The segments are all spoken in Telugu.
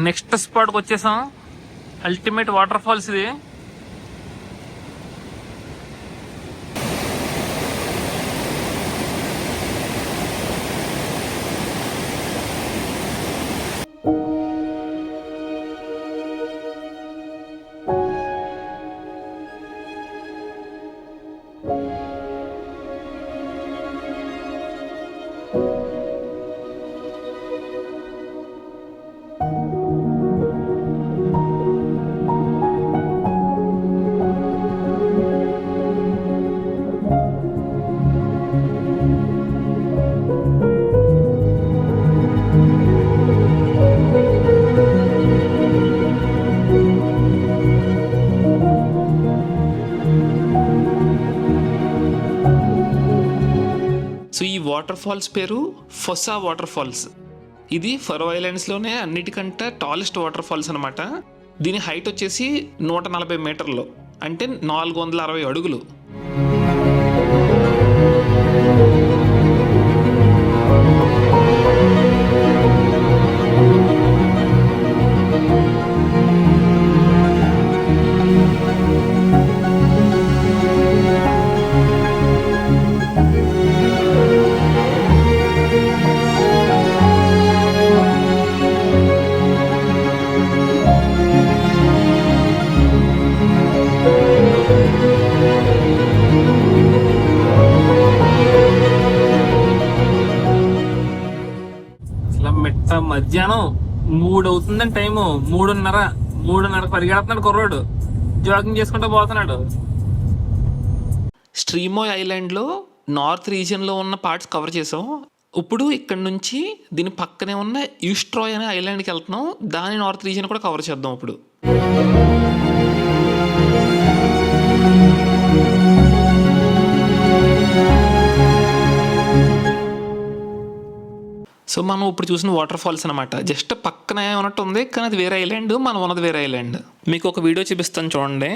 నెక్స్ట్ స్పాట్కి వచ్చేసాం. అల్టిమేట్ వాటర్ ఫాల్స్ ఇది. సో ఈ వాటర్ ఫాల్స్ పేరు ఫొసా వాటర్ ఫాల్స్. ఇది ఫరో ఐలాండ్స్లోనే అన్నిటికంటే టాలెస్ట్ వాటర్ ఫాల్స్ అనమాట. దీని హైట్ వచ్చేసి 140 మీటర్లు, అంటే 460 అడుగులు. మధ్యాహ్నం 3 అవుతుందని టైము. 3:30 పరిగెడుతున్నాడు కుర్రాడు, జాగింగ్ చేసుకుంటూ పోతున్నాడు. స్ట్రీమోయ్ ఐలాండ్లో నార్త్ రీజియన్లో ఉన్న పార్ట్స్ కవర్ చేసాం. ఇప్పుడు ఇక్కడ నుంచి దీని పక్కనే ఉన్న ఈస్ట్రాయ్ అనే ఐలాండ్కి వెళ్తున్నాం. దాని నార్త్ రీజియన్ కూడా కవర్ చేద్దాం ఇప్పుడు. సో మనం ఇప్పుడు చూసిన వాటర్ ఫాల్స్ అనమాట. జస్ట్ పక్కన ఉన్నట్టు ఉంది, కానీ అది వేరే ఐలాండ్, మనం ఉన్నది వేరే ఐలాండ్. మీకు ఒక వీడియో చూపిస్తాను చూడండి.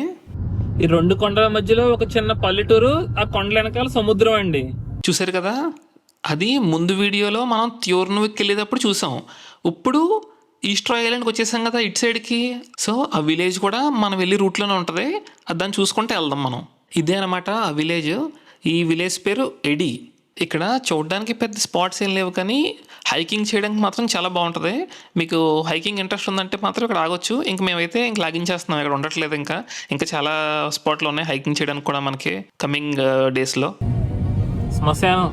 ఈ 2 కొండల మధ్యలో ఒక చిన్న పల్లెటూరు, ఆ కొండల వెనకాల సముద్రం అండి. చూసారు కదా, అది ముందు వీడియోలో మనం త్యోర్నువిక్ వెళ్ళేటప్పుడు చూసాం. ఇప్పుడు ఈస్ట్రాయ్ ఐలాండ్కి వచ్చేసాం కదా ఇటు సైడ్కి. సో ఆ విలేజ్ కూడా మనం వెళ్ళి రూట్లోనే ఉంటుంది, అది దాన్ని చూసుకుంటే వెళ్దాం మనం. ఇదే అనమాట ఆ విలేజ్. ఈ విలేజ్ పేరు ఎడి. ఇక్కడ చూడడానికి పెద్ద స్పాట్స్ ఏం లేవు, కానీ హైకింగ్ చేయడానికి మాత్రం చాలా బాగుంటుంది. మీకు హైకింగ్ ఇంట్రెస్ట్ ఉందంటే మాత్రం ఇక్కడ ఆగొచ్చు. ఇంక మేమైతే ఇంక లాగించేస్తున్నాం, ఇక్కడ ఉండట్లేదు. ఇంకా చాలా స్పాట్లు ఉన్నాయి హైకింగ్ చేయడానికి కూడా మనకి కమింగ్ డేస్లో. శ్మశానం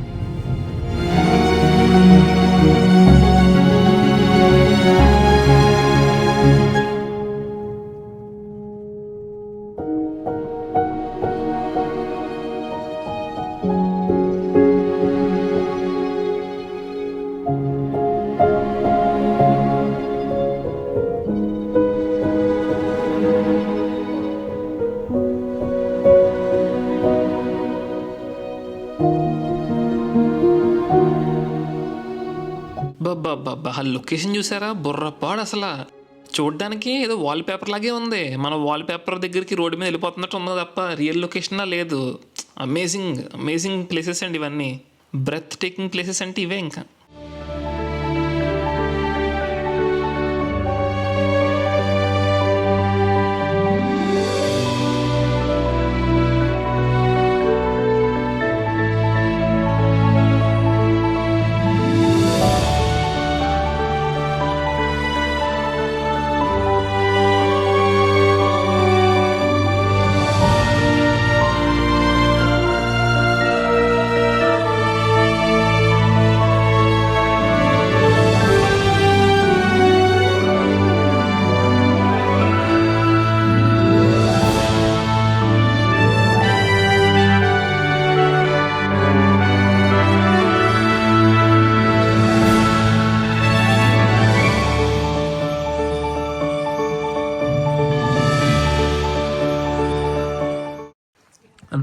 బాబా, ఆ లొకేషన్ చూసారా, బుర్రపాడు అసలు. చూడడానికి ఏదో వాల్ పేపర్ లాగే ఉంది. మన వాల్ పేపర్ దగ్గరికి రోడ్డు మీద వెళ్ళిపోతున్నట్టు ఉంది తప్ప రియల్ లొకేషన్ లేదు. అమేజింగ్ ప్లేసెస్ అండి ఇవన్నీ. బ్రెత్ టేకింగ్ ప్లేసెస్ అంటే ఇవే. ఇంకా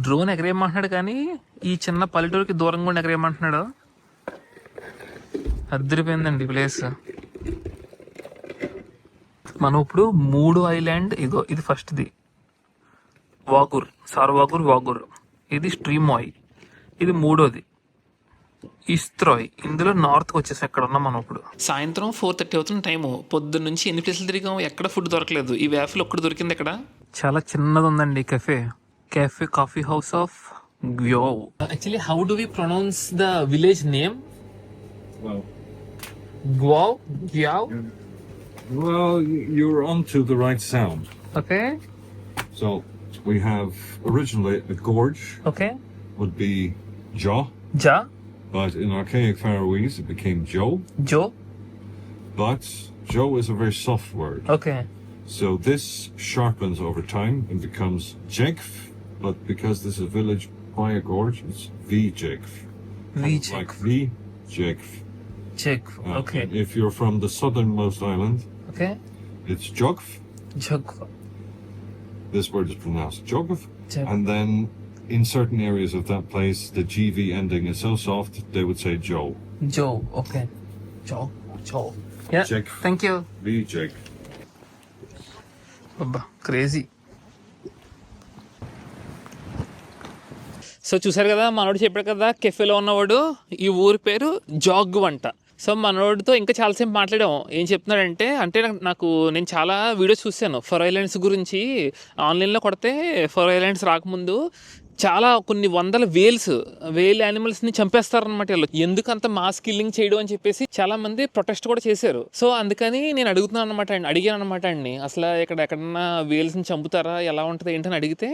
డ్రోన్ ఎగరేయమంటున్నాడు, కానీ ఈ చిన్న పల్లెటూరుకి దూరంగా కూడా ఎగరేయమంటున్నాడు. అద్దరిపోయిందండి ప్లేస్. మనం ఇప్పుడు 3 ఐలాండ్, ఇది ఫస్ట్ది వాగుర్, సార్వాగుర్ వాగుర్. ఇది స్ట్రీమోయ్, ఇది 3వది. ఇస్త్రాయ్, ఇందులో నార్త్కి వచ్చేసి ఎక్కడ ఉన్నాం మనం ఇప్పుడు. సాయంత్రం 4:30 అవుతున్న టైము. పొద్దున్న నుంచి ఎన్ని ప్లేసులు తిరిగాం, ఎక్కడ ఫుడ్ దొరకలేదు. ఈ వ్యాఫిల్ ఒక్కటి దొరికింది ఇక్కడ. చాలా చిన్నది ఉందండి cafe కాఫీ హౌస్ ఆఫ్ గ్యో. Actually how do we pronounce the village name? గ్వో, గ్యో. Well, you're onto the right sound. Okay So we have originally a gorge okay. would be jaw, జా, but in archaic Faroese it became joe. జో. But joe is a very soft word. Okay So this sharpens over time and becomes jegf, but because this is a village by a gorge, it's v-jegf. V-jegf. Like v-jegf. Check. Okay And if you're from the southernmost island, okay. it's jogf. జగ్, This word is pronounced jogf. Jog. And then in certain areas of that place, the GV ending is so soft, they would say joe. జో. ఓకే, జో, జో. Yeah, Check. Thank you. V-jeg. అబ్బా క్రేజీ. సో చూసారు కదా, మనోడు చెప్పాడు కదా కెఫేలో ఉన్నవాడు, ఈ ఊరి పేరు జాగ్ అంట. సో మనోడితో ఇంకా చాలాసేపు మాట్లాడాము. ఏం చెప్తున్నాడంటే, అంటే నేను చాలా వీడియోస్ చూశాను ఫర్ ఐలాండ్స్ గురించి. ఆన్లైన్లో కొడితే ఫర్ ఐలాండ్స్ రాకముందు చాలా కొన్ని వందల వేల్ యానిమల్స్ని చంపేస్తారనమాట వీళ్ళు. ఎందుకు అంత మాస్ కిల్లింగ్ చేయడం అని చెప్పేసి చాలా మంది ప్రొటెస్ట్ కూడా చేశారు. సో అందుకని నేను అడిగాను అనమాట అండి, అసలు ఎక్కడన్నా వేల్స్ని చంపుతారా, ఎలా ఉంటుంది ఏంటని అడిగితే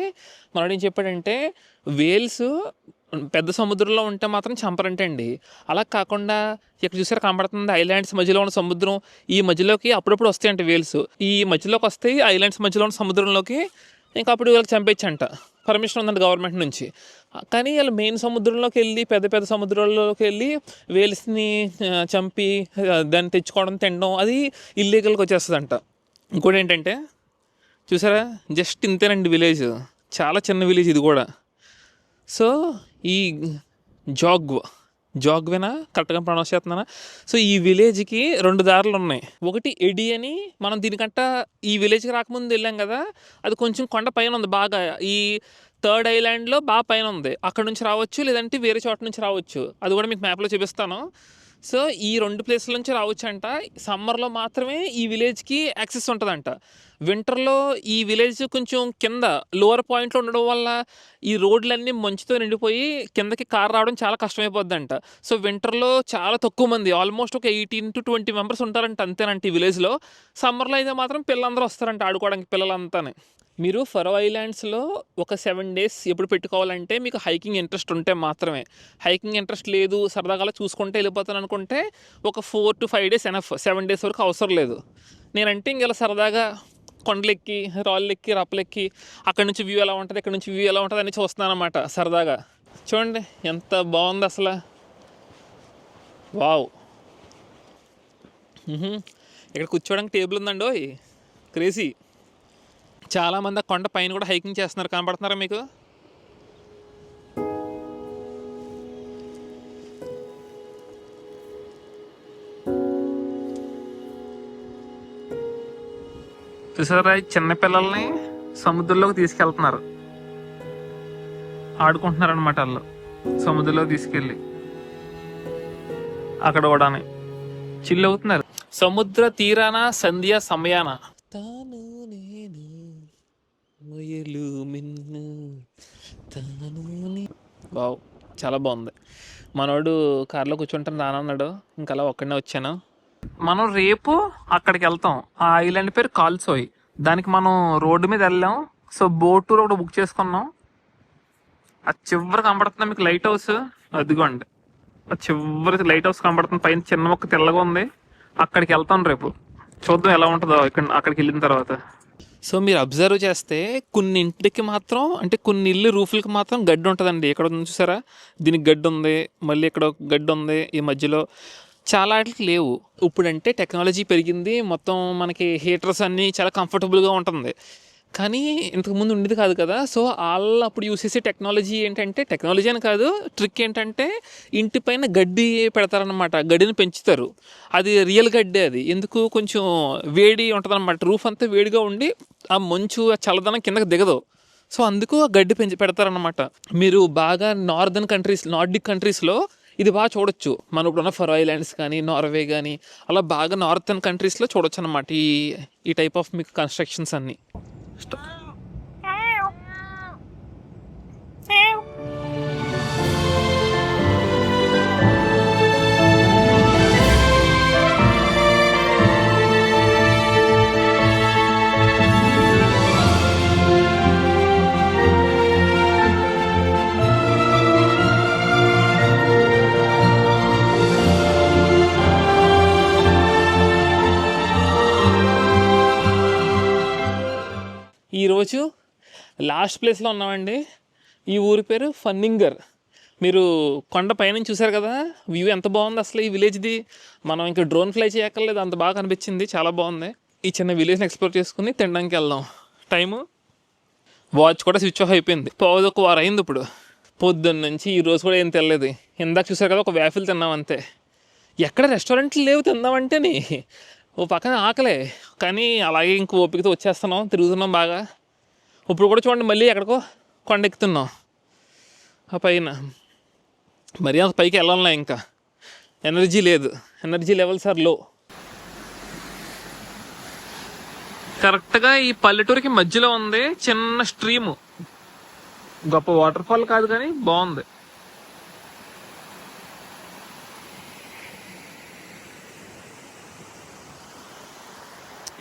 మనోడు ఏం చెప్పాడంటే, వేల్స్ పెద్ద సముద్రంలో ఉంటే మాత్రం చంపరంటే అండి. అలా కాకుండా ఇక్కడ చూసారు కనబడుతుంది ఐలాండ్స్ మధ్యలో ఉన్న సముద్రం, ఈ మధ్యలోకి అప్పుడప్పుడు వస్తాయంట వేల్స్. ఈ మధ్యలోకి వస్తాయి ఐలాండ్స్ మధ్యలో ఉన్న సముద్రంలోకి, ఇంకా అప్పుడు వీళ్ళకి చంపేయచ్చంట. పర్మిషన్ ఉందండి గవర్నమెంట్ నుంచి. కానీ వీళ్ళు మెయిన్ సముద్రంలోకి వెళ్ళి పెద్ద సముద్రాల్లోకి వెళ్ళి వేల్స్ని చంపి దాన్ని తెచ్చుకోవడం, తినడం అది ఇల్లీగల్గా వచ్చేస్తుందంట. ఇంకోటి ఏంటంటే చూసారా, జస్ట్ ఇంతేనండి విలేజ్, చాలా చిన్న విలేజ్ ఇది కూడా. సో ఈ జాగ్వేనా కరెక్ట్గా ప్రొనౌన్స్ చేస్తున్నానా? సో ఈ విలేజ్కి 2 దారులు ఉన్నాయి. ఒకటి ఎడి అని, మనం దీనికంట ఈ విలేజ్కి రాకముందు వెళ్ళాం కదా, అది కొంచెం కొండ పైన ఉంది బాగా. ఈ 3rd ఐలాండ్లో బాగా పైన ఉంది, అక్కడ నుంచి రావచ్చు, లేదంటే వేరే చోట నుంచి రావచ్చు. అది కూడా మీకు మ్యాప్లో చూపిస్తాను. సో ఈ 2 ప్లేసుల నుంచి రావచ్చు అంట. సమ్మర్లో మాత్రమే ఈ విలేజ్కి యాక్సెస్ ఉంటుందంట. వింటర్లో ఈ విలేజ్ కొంచెం కింద లోవర్ పాయింట్లో ఉండడం వల్ల ఈ రోడ్లన్నీ మంచుతో నిండిపోయి కిందకి కార్ రావడం చాలా కష్టమైపోద్దంట. సో వింటర్లో చాలా తక్కువ మంది, ఆల్మోస్ట్ ఒక 18 to 20 మెంబర్స్ ఉంటారంట, అంతేనంట ఈ విలేజ్లో. సమ్మర్లో అయితే మాత్రం పిల్లలందరూ వస్తారంట ఆడుకోవడానికి, పిల్లలంతానే. మీరు ఫరో ఐలాండ్స్లో ఒక 7 days ఎప్పుడు పెట్టుకోవాలంటే, మీకు హైకింగ్ ఇంట్రెస్ట్ ఉంటే మాత్రమే. హైకింగ్ ఇంట్రెస్ట్ లేదు, సరదాగా చూసుకుంటే వెళ్ళిపోతాను అనుకుంటే ఒక 4 to 5 days ఎనఫ్. 7 days వరకు అవసరం లేదు. నేనంటే ఇంక ఇలా సరదాగా కొండలెక్కి, రాళ్ళెక్కి, రప్పలెక్కి, అక్కడ నుంచి వ్యూ ఎలా ఉంటుంది, ఇక్కడ నుంచి వ్యూ ఎలా ఉంటుంది అని చూస్తున్నాను అనమాట సరదాగా. చూడండి ఎంత బాగుంది అసలు, వావ్. ఇక్కడ కూర్చోడానికి టేబుల్ ఉందండి, ఓయ్ క్రేజీ. చాలామంది ఆ కొండ పైన కూడా హైకింగ్ చేస్తున్నారు, కనబడుతున్నారా మీకు? చూసారా, చిన్నపిల్లల్ని సముద్రంలోకి తీసుకెళ్తున్నారు, ఆడుకుంటున్నారు అనమాట వాళ్ళు. సముద్రంలోకి తీసుకెళ్ళి అక్కడ కూడా చిల్ అవుతున్నారు. సముద్ర తీరాన సంధ్యా సమయాన తాను నేను మొయలు మిన్ను తాను. వావ్, చాలా బాగుంది. మనోడు కారులో కూర్చుంటాను రానన్నాడు, ఇంకా అలా ఒక్కడనే వచ్చాను. మనం రేపు అక్కడికి వెళ్తాం. ఆ ఐలాండ్ పేరు కాల్సోయ్. దానికి మనం రోడ్డు మీద వెళ్ళాం. సో బోట్ టూర్ ఒకటి బుక్ చేసుకున్నాం. ఆ చివరి కనబడుతుంది మీకు లైట్ హౌస్, అదిగోండి ఆ చివరికి లైట్ హౌస్ కనబడుతుంది, పైన చిన్న మొక్క తెల్లగా ఉంది. అక్కడికి వెళ్తాం రేపు, చూద్దాం ఎలా ఉంటుందో అక్కడికి వెళ్ళిన తర్వాత. సో మీరు అబ్జర్వ్ చేస్తే కొన్ని ఇంటికి మాత్రం, అంటే కొన్ని ఇల్లు రూఫ్లకి మాత్రం గడ్డి ఉంటుందండి. ఇక్కడ చూసారా, దీనికి గడ్డి ఉంది, మళ్ళీ ఇక్కడ గడ్డి ఉంది, ఈ మధ్యలో చాలా వాటికి లేవు. ఇప్పుడంటే టెక్నాలజీ పెరిగింది, మొత్తం మనకి హీటర్స్ అన్నీ చాలా కంఫర్టబుల్గా ఉంటుంది. కానీ ఇంతకుముందు ఉండేది కాదు కదా. సో వాళ్ళు అప్పుడు యూస్ చేసే టెక్నాలజీ ఏంటంటే, టెక్నాలజీ అని కాదు, ట్రిక్ ఏంటంటే ఇంటి పైన గడ్డి పెడతారనమాట, గడ్డిని పెంచుతారు. అది రియల్ గడ్డి, అది ఎందుకు కొంచెం వేడి ఉంటుంది అనమాట, రూఫ్ అంతా వేడిగా ఉండి ఆ మంచు ఆ చల్లదనం కిందకి దిగదు. సో అందుకు ఆ గడ్డి పెడతారనమాట. మీరు బాగా నార్డిక్ కంట్రీస్లో ఇది బాగా చూడొచ్చు. మనం ఇప్పుడున్న ఫరో ఐలాండ్స్ కానీ, నార్వే కానీ అలా బాగా నార్థన్ కంట్రీస్లో చూడొచ్చు అనమాట ఈ టైప్ ఆఫ్ మీకు కన్స్ట్రక్షన్స్ అన్నీ. ఈరోజు లాస్ట్ ప్లేస్లో ఉన్నామండి. ఈ ఊరి పేరు ఫన్నింగర్. మీరు కొండ పైనుంచి చూసారు కదా, వ్యూ ఎంత బాగుంది అసలు ఈ విలేజ్ది. మనం ఇంకా డ్రోన్ ఫ్లై చేయక్కర్లేదు, అంత బాగా కనిపించింది, చాలా బాగుంది. ఈ చిన్న విలేజ్ని ఎక్స్ప్లోర్ చేసుకుని తినడానికి వెళ్దాం. టైము వాచ్ కూడా స్విచ్ ఆఫ్ అయిపోయింది. ఒక వారం అయింది ఇప్పుడు. పొద్దున్న నుంచి ఈరోజు కూడా ఏం తినలేదు. ఇందాక చూసారు కదా, ఒక వ్యాఫిల్ తిన్నాం అంతే. ఎక్కడ రెస్టారెంట్లు లేవు తిందామంటేని. ఓ పక్కన ఆకలే, కానీ అలాగే ఇంక ఓపికతో వచ్చేస్తున్నాం, తిరుగుతున్నాం బాగా. ఇప్పుడు కూడా చూడండి, మళ్ళీ ఎక్కడికో కొండ ఎక్కుతున్నాం. ఆ పైన మరీ అంత పైకి వెళ్ళాలన్నా ఇంకా ఎనర్జీ లేదు, ఎనర్జీ లెవెల్స్ ఆర్ లో. కరెక్ట్గా ఈ పల్లెటూరికి మధ్యలో ఉంది చిన్న స్ట్రీము. గొప్ప వాటర్ ఫాల్ కాదు కానీ బాగుంది.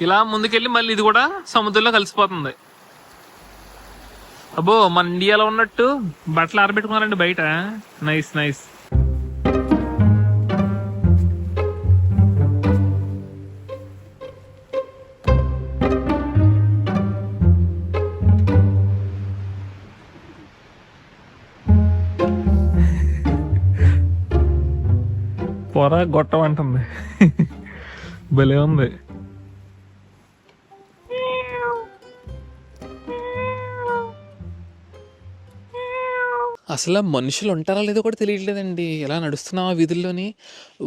ఇలా ముందుకెళ్ళి మళ్ళీ ఇది కూడా సముద్రంలో కలిసిపోతుంది. అబ్బో, మన ఇండియాలో ఉన్నట్టు బట్టలు ఆరబెట్టుకున్నారండి బయట. Nice nice. పొర గొట్టం అంటుంది. భలే ఉంది. అసలు మనుషులు ఉంటారా లేదో కూడా తెలియట్లేదండి. ఎలా నడుస్తున్నాం ఆ వీధుల్లోని,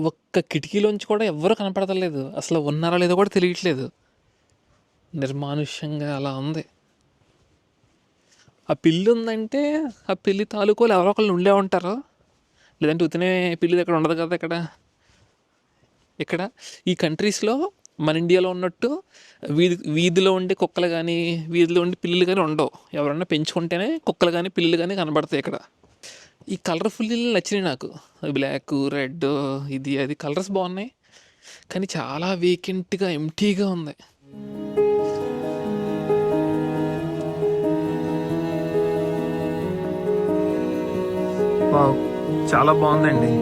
ఒక్క కిటికీలోంచి కూడా ఎవ్వరూ కనపడతలేదు. అసలు ఉన్నారా లేదో కూడా తెలియట్లేదు. నిర్మానుష్యంగా అలా ఉంది. ఆ పిల్లి ఉందంటే ఆ పిల్లి తాలూకోలు ఎవరో ఒకళ్ళు ఉండే ఉంటారు, లేదంటే ఉతినే పిల్లి దగ్గర ఉండదు కదా. ఇక్కడ ఈ కంట్రీస్లో మన ఇండియాలో ఉన్నట్టు వీధిలో ఉండే కుక్కలు కానీ, వీధిలో ఉండే పిల్లులు కానీ ఉండవు. ఎవరన్నా పెంచుకుంటేనే కుక్కలు కానీ పిల్లులు కానీ కనబడతాయి ఇక్కడ. ఈ కలర్ఫుల్ ఇల్లు నచ్చినాయి నాకు. బ్లాక్, రెడ్, ఇది అది కలర్స్ బాగున్నాయి, కానీ చాలా వేకెంట్గా ఎంటీగా ఉంది. చాలా బాగుందండి.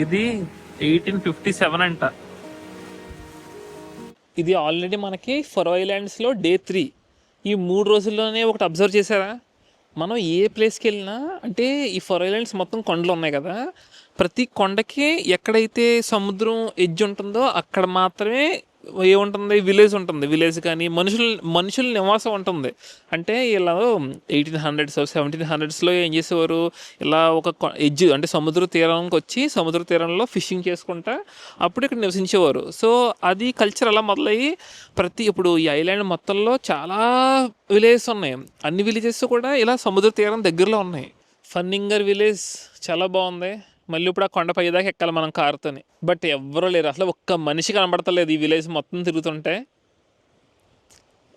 ఇది 1857 అంట. ఇది ఆల్రెడీ మనకి ఫరో ఐలాండ్స్లో డే 3. ఈ 3 రోజుల్లోనే ఒకటి అబ్జర్వ్ చేశారా, మనం ఏ ప్లేస్కి వెళ్ళినా, అంటే ఈ ఫరో ఐలాండ్స్ మొత్తం కొండలు ఉన్నాయి కదా, ప్రతి కొండకి ఎక్కడైతే సముద్రం ఎడ్జ్ ఉంటుందో అక్కడ మాత్రమే ఏముంటుంది, విలేజ్ ఉంటుంది. విలేజ్ కానీ మనుషుల నివాసం ఉంటుంది. అంటే ఇలా 1800s 1700s ఏం చేసేవారు, ఇలా ఒక ఎడ్జ్ అంటే సముద్ర తీరానికి వచ్చి సముద్ర తీరంలో ఫిషింగ్ చేసుకుంటా అప్పుడు ఇక్కడ నివసించేవారు. సో అది కల్చర్ అలా మొదలయ్యి ఇప్పుడు ఈ ఐలాండ్ మొత్తంలో చాలా విలేజెస్ ఉన్నాయి. అన్ని విలేజెస్ కూడా ఇలా సముద్ర తీరం దగ్గరలో ఉన్నాయి. ఫన్నింగర్ విలేజ్ చాలా బాగుంది. మళ్ళీ ఇప్పుడు ఆ కొండపై దాకా ఎక్కాలి మనం కారుతోని. బట్ ఎవ్వరూ లేరు, అసలు ఒక్క మనిషి కనబడతలేదు ఈ విలేజ్ మొత్తం తిరుగుతుంటే.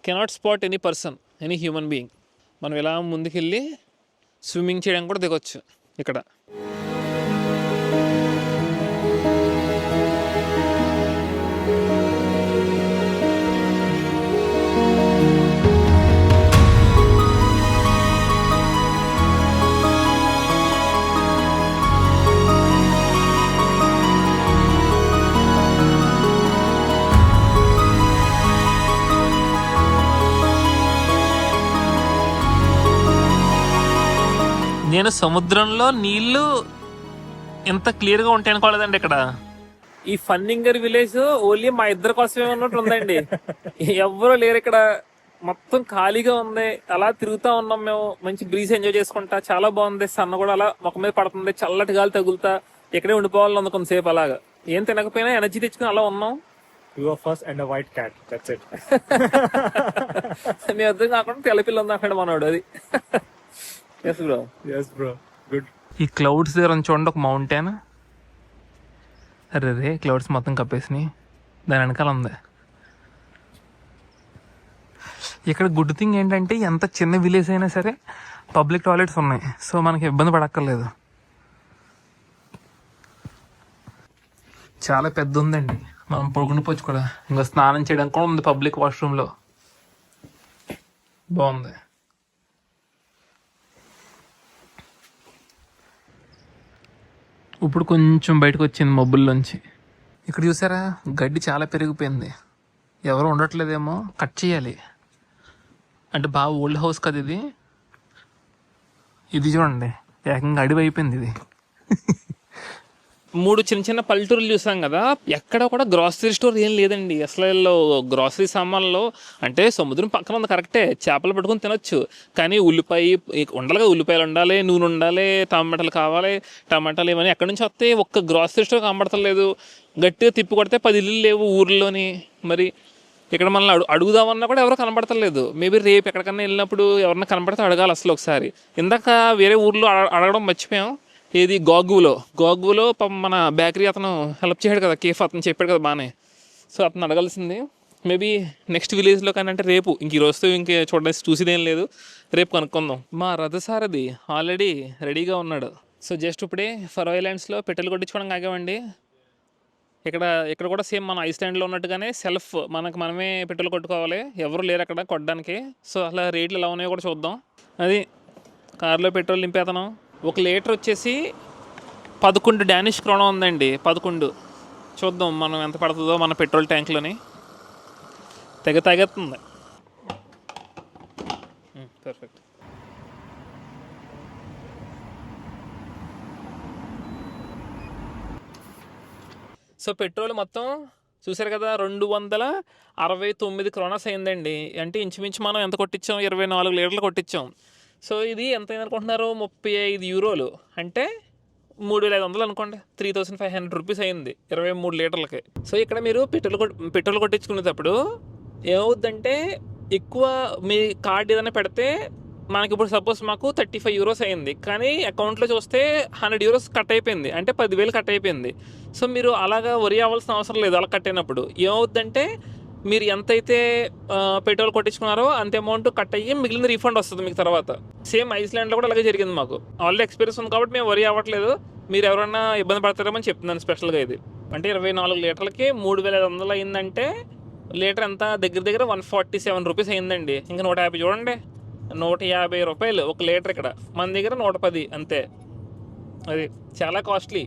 Cannot spot any person, any human being. మనం ఇలా ముందుకెళ్ళి స్విమ్మింగ్ చేయడానికి కూడా దిగొచ్చు ఇక్కడ. నేను సముద్రంలో నీళ్లు ఎంత క్లియర్గా ఉంటాయి అనుకోలేదండి ఇక్కడ. ఈ ఫన్నింగర్ విలేజ్ ఓన్లీ మా ఇద్దరి కోసమే ఉన్నట్టు ఉందండి. ఎవ్వరూ లేరు ఇక్కడ. మొత్తం ఖాళీగా ఉంది, అలా తిరుగుతా ఉన్నాం మేము, మంచి బ్రీజ్ ఎంజాయ్ చేసుకుంటా, చాలా బాగుంది. సన్న కూడా అలా ముఖం మీద పడుతుంది, చల్లటి గాలి తగులుతా, ఇక్కడే ఉండిపోవాలని ఉంది కొంతసేపు. అలాగా ఏం తినకపోయినా ఎనర్జీ తెచ్చుకుని అలా ఉన్నాం. You were first and a white cat. That's it. మీ అర్థం కాకుండా తెల్లపిల్ల ఉంది అక్కడ మనోడు. అది yes bro. Yes, bro. Good. ఈ క్లౌడ్స్ దగ్గర చూడండి ఒక మౌంటైన్. అరే రే క్లౌడ్స్ మొత్తం కప్పేసినాయి, దాని వెనకాల ఉంది. ఇక్కడ గుడ్ థింగ్ ఏంటంటే ఎంత చిన్న విలేజ్ అయినా సరే పబ్లిక్ టాయిలెట్స్ ఉన్నాయి, సో మనకి ఇబ్బంది పడక్కర్లేదు. చాలా పెద్ద ఉందండి, మనం పడుకునిపోవచ్చు కూడా. ఇంకా స్నానం చేయడానికి కూడా ఉంది పబ్లిక్ వాష్రూమ్లో, బాగుంది. ఇప్పుడు కొంచెం బయటకు వచ్చింది మబ్బుల్లోంచి. ఇక్కడ చూసారా గడ్డి చాలా పెరిగిపోయింది, ఎవరు ఉండట్లేదేమో, కట్ చేయాలి. అంటే బాగా ఓల్డ్ హౌస్ కదా ఇది. ఇది చూడండి ఏకంగా అడివి అయిపోయింది ఇది. 3 చిన్న చిన్న పల్లెటూరులు చూసాం కదా, ఎక్కడ కూడా గ్రాసరీ స్టోర్ ఏం లేదండి అసలు. గ్రాసరీ సామాన్లు అంటే సముద్రం పక్కన ఉంది కరెక్టే, చేపలు పట్టుకొని తినొచ్చు, కానీ ఉల్లిపాయ ఉండాలి కదా, ఉల్లిపాయలు ఉండాలి, నూనె ఉండాలి, టమాటాలు కావాలి, టమాటాలు ఇవన్నీ ఎక్కడి నుంచి వస్తాయి? ఒక్క గ్రాసరీ స్టోర్ కనబడతలేదు. గట్టిగా తిప్పి కొడితే 10 ఇల్లు లేవు ఊర్లోని. మరి ఇక్కడ మనల్ని అడుగుదామన్నా కూడా ఎవరో కనబడతలేదు. మేబీ రేపు ఎక్కడికన్నా వెళ్ళినప్పుడు ఎవరన్నా కనబడితే అడగాలి అసలు ఒకసారి. ఇందాక వేరే ఊర్లో అడగడం మర్చిపోయాం. ఏది గోగులో మన బేకరీ అతను హెల్ప్ చేయడు కదా, కేఫ్ అతను చెప్పాడు కదా బాగానే. సో అతను అడగాల్సింది. మేబీ నెక్స్ట్ విలేజ్లో కానీ, అంటే రేపు, ఇంక ఈ రోజుతో ఇంక చూడడానికి చూసేదేం లేదు, రేపు కనుక్కుందాం. మా రథసారథి ఆల్రెడీ రెడీగా ఉన్నాడు. సో జస్ట్ ఇప్పుడే ఫరో ఐలాండ్స్లో పెట్రోల్ కొట్టించుకోవడానికి ఆగామండి. ఇక్కడ కూడా సేమ్ మన ఐస్లాండ్లో ఉన్నట్టుగానే సెల్ఫ్ మనమే పెట్రోల్ కొట్టుకోవాలి, ఎవరు లేరు అక్కడ కొట్టడానికి. సో అలా రేట్లు ఎలా ఉన్నాయో కూడా చూద్దాం. అది కారులో పెట్రోల్ నింపేతనం. 1 లీటర్ వచ్చేసి 11 డానిష్ క్రోనా ఉందండి. 11. చూద్దాం మనం ఎంత పడుతుందో మన పెట్రోల్ ట్యాంక్లోని. తెగెత్తుంది. పర్ఫెక్ట్. సో పెట్రోల్ మొత్తం చూసారు కదా 269 క్రోనాస్ అయిందండి. అంటే ఇంచుమించు మనం ఎంత కొట్టించాం? 24 లీటర్లు కొట్టించాం. సో ఇది ఎంత అయింది అనుకుంటున్నారు? 35 యూరోలు, అంటే 3500 అనుకోండి. 3500 రూపీస్ అయింది 23 లీటర్లకి. సో ఇక్కడ మీరు పెట్రోల్ కొట్టించుకునేటప్పుడు ఏమవుద్దంటే, ఎక్కువ మీ కార్డ్ ఏదైనా పెడితే మనకి ఇప్పుడు సపోజ్ మాకు 35 యూరోస్ అయింది, కానీ అకౌంట్లో చూస్తే 100 యూరోస్ కట్ అయిపోయింది, అంటే 10,000 కట్ అయిపోయింది. సో మీరు అలాగా వరి అవ్వాల్సిన అవసరం లేదు. అలా కట్ అయినప్పుడు ఏమవుద్దంటే, మీరు ఎంతైతే పెట్రోల్ కొట్టించుకున్నారో అంత అమౌంట్ కట్ అయ్యి మిగిలిన రీఫండ్ వస్తుంది మీకు తర్వాత. సేమ్ ఐస్లాండ్లో కూడా అలాగే జరిగింది మాకు. ఆల్రెడీ ఎక్స్పీరియన్స్ ఉంది కాబట్టి మేము వరి అవ్వట్లేదు. మీరు ఎవరైనా ఇబ్బంది పడతారేమని చెప్తున్నాను స్పెషల్గా ఇది. అంటే 24 లీటర్లకి 3500 అయిందంటే లీటర్ ఎంత? దగ్గర 147 రూపీస్ అయిందండి. ఇంకా 150 చూడండి, 150 రూపాయలు 1 లీటర్. ఇక్కడ మన దగ్గర 110 అంతే. అది చాలా కాస్ట్లీ.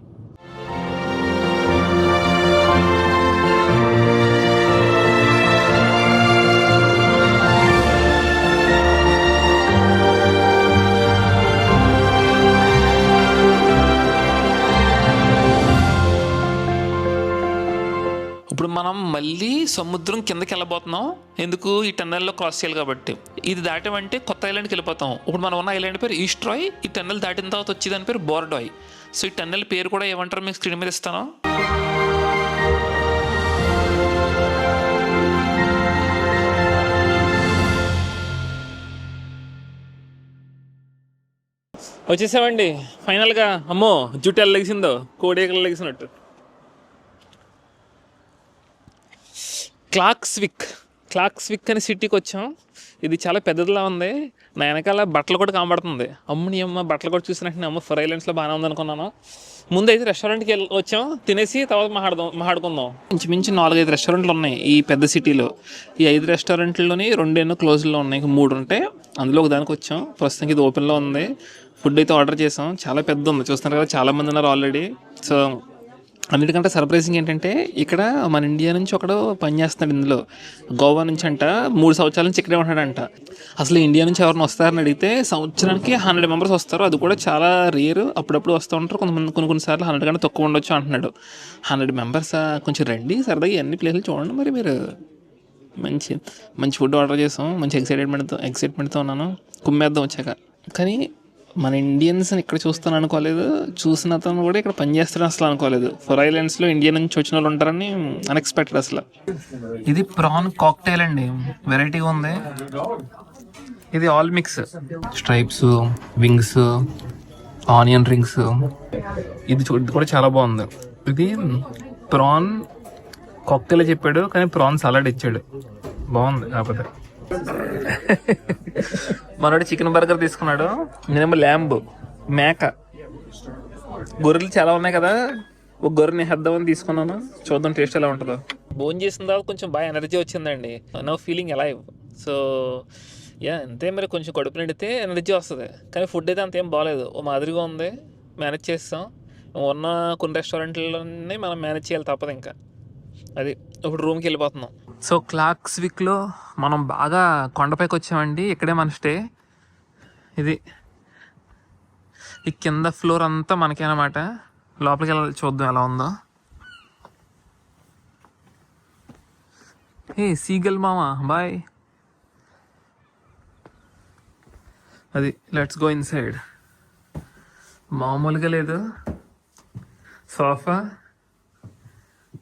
ఇప్పుడు మనం మళ్ళీ సముద్రం కిందకి వెళ్ళబోతున్నాం. ఎందుకు? ఈ టన్నెల్లో క్రాస్ చేయాలి కాబట్టి. ఇది దాటామంటే కొత్త ఐలాండ్కి వెళ్ళిపోతాం. ఇప్పుడు మనం ఉన్న ఐలాండ్ పేరు ఈస్ట్రాయ్. ఈ టన్నెల్ దాటిన తర్వాత వచ్చేదాని పేరు బోర్డాయ్. సో ఈ టన్నెల్ పేరు కూడా ఏమంటారు మీకు స్క్రీన్ మీద ఇస్తాను. వచ్చేసామండి ఫైనల్గా. అమ్మో జుట్టు ఎలా లెగిసిందో, కోడేకలు లెగిసినట్టు. క్లాక్స్విక్ అనే సిటీకి వచ్చాం. ఇది చాలా పెద్దదిలా ఉంది. నా వెనకాల బట్టలు కూడా కనబడుతుంది. అమ్మని అమ్మ బట్టలు కూడా చూసినట్టు అమ్మ ఫర్ ఐలాండ్స్లో బాగానే ఉందనుకున్నాను. ముందైతే రెస్టారెంట్కి వచ్చాం, తినేసి తర్వాత మాట్లాడుకుందాం. ఇంచుమించు 4-5 రెస్టారెంట్లు ఉన్నాయి ఈ పెద్ద సిటీలో. ఈ 5 రెస్టారెంట్లోని 2 క్లోజ్లో ఉన్నాయి, 3 ఉంటాయి. అందులో ఒక దానికి వచ్చాం. ప్రస్తుతానికి ఇది ఓపెన్లో ఉంది. ఫుడ్ అయితే ఆర్డర్ చేసాం. చాలా పెద్ద ఉంది, చూస్తున్నారు కదా, చాలామంది ఉన్నారు ఆల్రెడీ. సో అన్నిటికంటే సర్ప్రైజింగ్ ఏంటంటే, ఇక్కడ మన ఇండియా నుంచి ఒకడు పని చేస్తున్నాడు ఇందులో. గోవా నుంచి అంట, 3 సంవత్సరాల నుంచి ఇక్కడే ఉంటాడంట. అసలు ఇండియా నుంచి ఎవరిని వస్తారని అడిగితే సంవత్సరానికి 100 మెంబర్స్ వస్తారు. అది కూడా చాలా రేర్, అప్పుడప్పుడు వస్తూ ఉంటారు. కొన్నిసార్లు 100 కంటే తక్కువ ఉండొచ్చు అంటున్నాడు. 100 మెంబర్సా? కొంచెం రండి సరదాగా అన్ని ప్లేసులు చూడండి మరి మీరు. మంచి మంచి ఫుడ్ ఆర్డర్ చేసాం. మంచి ఎక్సైట్మెంట్తో ఉన్నాను. కుమ్మేద్దాం వచ్చాక. కానీ మన ఇండియన్స్ ఇక్కడ చూస్తాను అనుకోలేదు. చూసిన అతను కూడా ఇక్కడ పనిచేస్తారని అసలు అనుకోలేదు. 4 ఐలాండ్స్లో ఇండియా నుంచి వచ్చిన వాళ్ళు ఉంటారని అన్ఎక్స్పెక్టెడ్ అసలు. ఇది ప్రాన్ కాక్టైల్ అండి, వెరైటీగా ఉంది. ఇది all mix, stripes, wings, onion rings. ఇది కూడా చాలా బాగుంది. ఇది ప్రాన్ కాక్టైల్ చెప్పాడు కానీ ప్రాన్ సలాడ్ ఇచ్చాడు. బాగుంది. కాకపోతే మనోడు చికెన్ బర్గర్ తీసుకున్నాడు, నేనేమో ల్యాంబ్ మేక. గొర్రెలు చాలా ఉన్నాయి కదా, ఒక గొర్రెని హెద్దామని తీసుకున్నాను. చూద్దాం టేస్ట్ ఎలా ఉంటుందో. భోజనం చేసిన తర్వాత కొంచెం బాగా ఎనర్జీ వచ్చిందండి. No feeling alive. సో అంతే మరి. కొంచెం కడుపు నిండితే ఎనర్జీ వస్తుంది. కానీ ఫుడ్ అయితే అంతేం బాగాలేదు, ఓ మాదిరిగా ఉంది. మేనేజ్ చేస్తాం. ఉన్న కొన్ని రెస్టారెంట్లన్నీ మనం మేనేజ్ చేయాలి, తప్పదు ఇంకా. అది ఇప్పుడు రూమ్కి వెళ్ళిపోతున్నాం. సో క్లాక్స్విక్లో మనం బాగా కొండపైకి వచ్చామండి. ఇక్కడే మన స్టే. ఇది ఈ కింద ఫ్లోర్ అంతా మనకే అన్నమాట. లోపలికి వెళ్ళాలి, చూద్దాం ఎలా ఉందో. సీగల్ మామా బాయ్. అది లెట్స్ గో ఇన్సైడ్. మామూలుగా లేదు. సోఫా,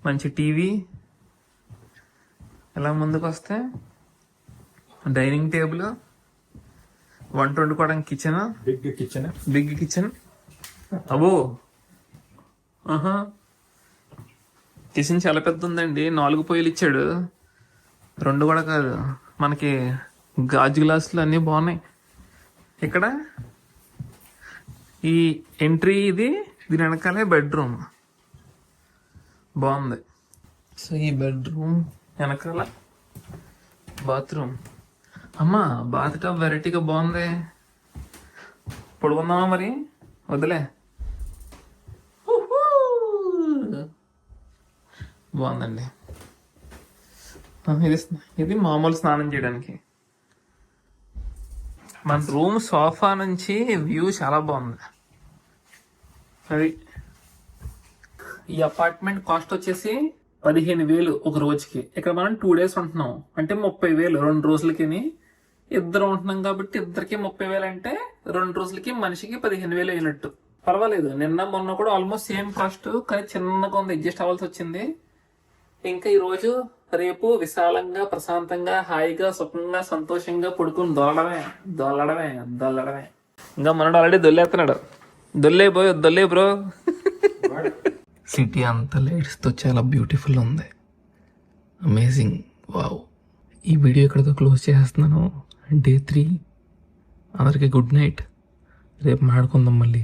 మంచి టీవీ, ఇలా ముందుకు వస్తే డైనింగ్ టేబుల్, వంట వండుకోవడానికి బిగ్ కిచెన్. అబ్బో, కిచెన్ చాలా పెద్ద ఉందండి. 4 పొయ్యిలు ఇచ్చాడు, 2 కూడా కాదు. మనకి గాజు గ్లాసులు అన్నీ బాగున్నాయి. ఇక్కడ ఈ ఎంట్రీ, దీని వెనకాలే బెడ్రూమ్. బాగుంది. సో ఈ బెడ్రూమ్ వెనకాల బాత్రూమ్. అమ్మా, బాత్ టబ్ వెరైటీగా బాగుంది. పడుకుందామా మరి? వద్దులే. బాగుందండి. ఇది మామూలు స్నానం చేయడానికి. మన రూమ్ సోఫా నుంచి వ్యూ చాలా బాగుంది. అది ఈ అపార్ట్మెంట్ కాస్ట్ వచ్చేసి 15,000 ఒక రోజుకి. ఇక్కడ మనం 2 days ఉంటున్నాం అంటే 30,000 2 రోజులకి. ఇద్దరు ఉంటున్నాం కాబట్టి ఇద్దరికి 30,000 అంటే 2 రోజులకి మనిషికి 15,000 అయినట్టు. పర్వాలేదు. నిన్న మొన్న కూడా ఆల్మోస్ట్ సేమ్ కాస్ట్, కానీ చిన్నగా ఉంది, అడ్జస్ట్ అవ్వాల్సి వచ్చింది. ఇంకా ఈ రోజు రేపు విశాలంగా, ప్రశాంతంగా, హాయిగా, సుఖంగా, సంతోషంగా పడుకుని దొల్లడమే. ఇంకా మనడు ఆల్రెడీ దొల్లేస్తున్నాడు. దొల్లే బ్రో. సిటీ అంతా లైట్స్తో చాలా బ్యూటిఫుల్ ఉంది. అమేజింగ్. వావ్. ఈ వీడియో ఇక్కడితో క్లోజ్ చేస్తున్నాను. Day 3. అందరికీ గుడ్ నైట్. రేపు మాట్లాడుకుందాం మళ్ళీ.